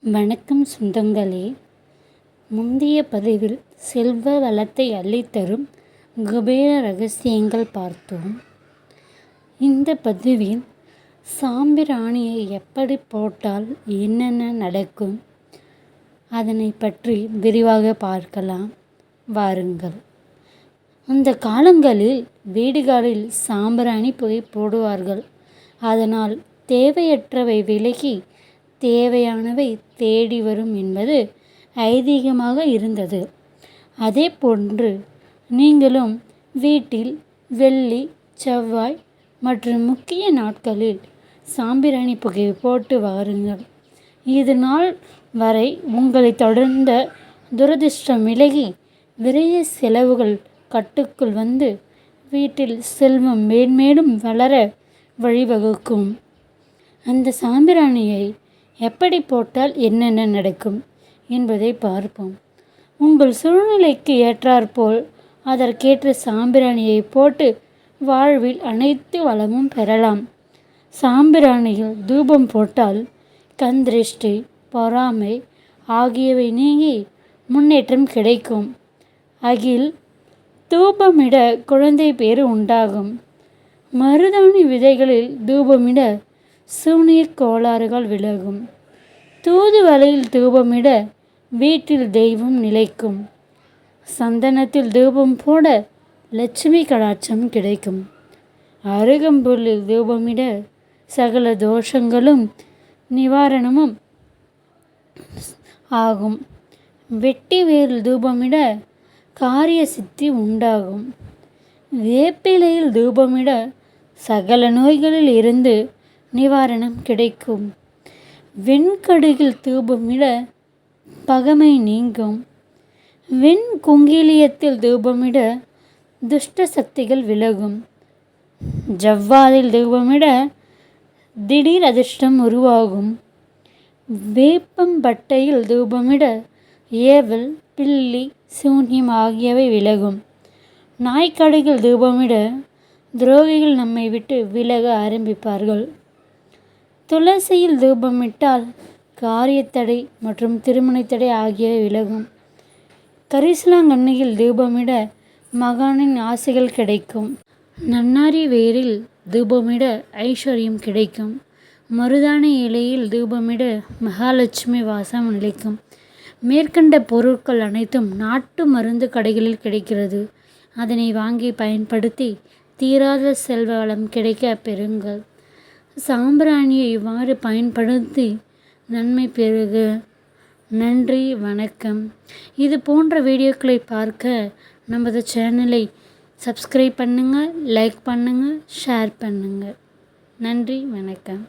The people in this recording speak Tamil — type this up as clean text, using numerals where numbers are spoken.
வணக்கம் சொந்தங்களே. முந்தைய பதிவில் செல்வ வளத்தை அள்ளித்தரும் குபேர ரகசியங்கள் பார்த்தோம். இந்த பதிவில் சாம்பிராணியை எப்படி போட்டால் என்னென்ன நடக்கும் அதனை பற்றி விரிவாக பார்க்கலாம். வாருங்கள். அந்த காலங்களில் வீடுகளில் சாம்பிராணி புகை போடுவார்கள். அதனால் தேவையற்றவை விலகி தேவையானவை தேடி வரும் என்பது ஐதீகமாக இருந்தது. அதே போன்று நீங்களும் வீட்டில் வெள்ளி, செவ்வாய் மற்றும் முக்கிய நாட்களில் சாம்பிராணி புகை போட்டு வாருங்கள். இது நாள் வரை உங்களை தொடர்ந்த துரதிர்ஷ்டம் விலகி விரைய செலவுகள் கட்டுக்குள் வந்து வீட்டில் செல்வம் மேன்மேலும் வளர வழிவகுக்கும். அந்த சாம்பிராணியை எப்படி போட்டால் என்னென்ன நடக்கும் என்பதை பார்ப்போம். உங்கள் சூழ்நிலைக்கு ஏற்றாற்போல் அதற்கேற்ற சாம்பிராணியை போட்டு வாழ்வில் அனைத்து வளமும் பெறலாம். சாம்பிராணியில் தூபம் போட்டால் கண் திருஷ்டி, பொறாமை ஆகியவை நீங்கி முன்னேற்றம் கிடைக்கும். அகில் தூபமிட குழந்தை பேறு உண்டாகும். மருதாணி விதைகளில் தூபமிட சூனிய கோளாறுகள் விலகும். தூதுவளையில் தூபமிட வீட்டில் தெய்வம் நிலைக்கும். சந்தனத்தில் தூபம் போட லட்சுமி கடாட்சம் கிடைக்கும். அருகம்புல்லில் தூபமிட சகல தோஷங்களும் நிவாரணமும் ஆகும். வெட்டி வேரில் தூபமிட காரிய சித்தி உண்டாகும். வேப்பிலையில் தூபமிட சகல நோய்களில் இருந்து நிவாரணம் கிடைக்கும். வெண்கடுகில் தூபமிட பகைமை நீங்கும். வெண்குங்கிலியத்தில் தூபமிட துஷ்ட சக்திகள் விலகும். ஜவ்வாதில் தூபமிட திடீர் அதிர்ஷ்டம் உருவாகும். வேப்பம்பட்டையில் தூபமிட ஏவல், பில்லி, சூன்யம் ஆகியவை விலகும். நாய்க்கடுகில் தூபமிட துரோகிகள் நம்மை விட்டு விலக ஆரம்பிப்பார்கள். துளசியில் தூபமிட்டால் காரியத்தடை மற்றும் திருமணத்தடை ஆகியவை விலகும். கரிசலாங்கண்ணியில் தூபமிட மகானின் ஆசைகள் கிடைக்கும். நன்னாரி வேரில் தூபமிட ஐஸ்வர்யம் கிடைக்கும். மருதாணி இலையில் தூபமிட மகாலட்சுமி வாசம் நிலைக்கும். மேற்கண்ட பொருட்கள் அனைத்தும் நாட்டு மருந்து கடைகளில் கிடைக்கிறது. அதனை வாங்கி பயன்படுத்தி தீராத செல்வ வளம் கிடைக்க பெறுங்கள். சாம்பிராணியை இவ்வாறு பயன்படுத்தி நன்மை பெறுக. நன்றி, வணக்கம். இது போன்ற வீடியோக்களை பார்க்க நமது சேனலை சப்ஸ்கிரைப் பண்ணுங்கள், லைக் பண்ணுங்கள், ஷேர் பண்ணுங்கள். நன்றி, வணக்கம்.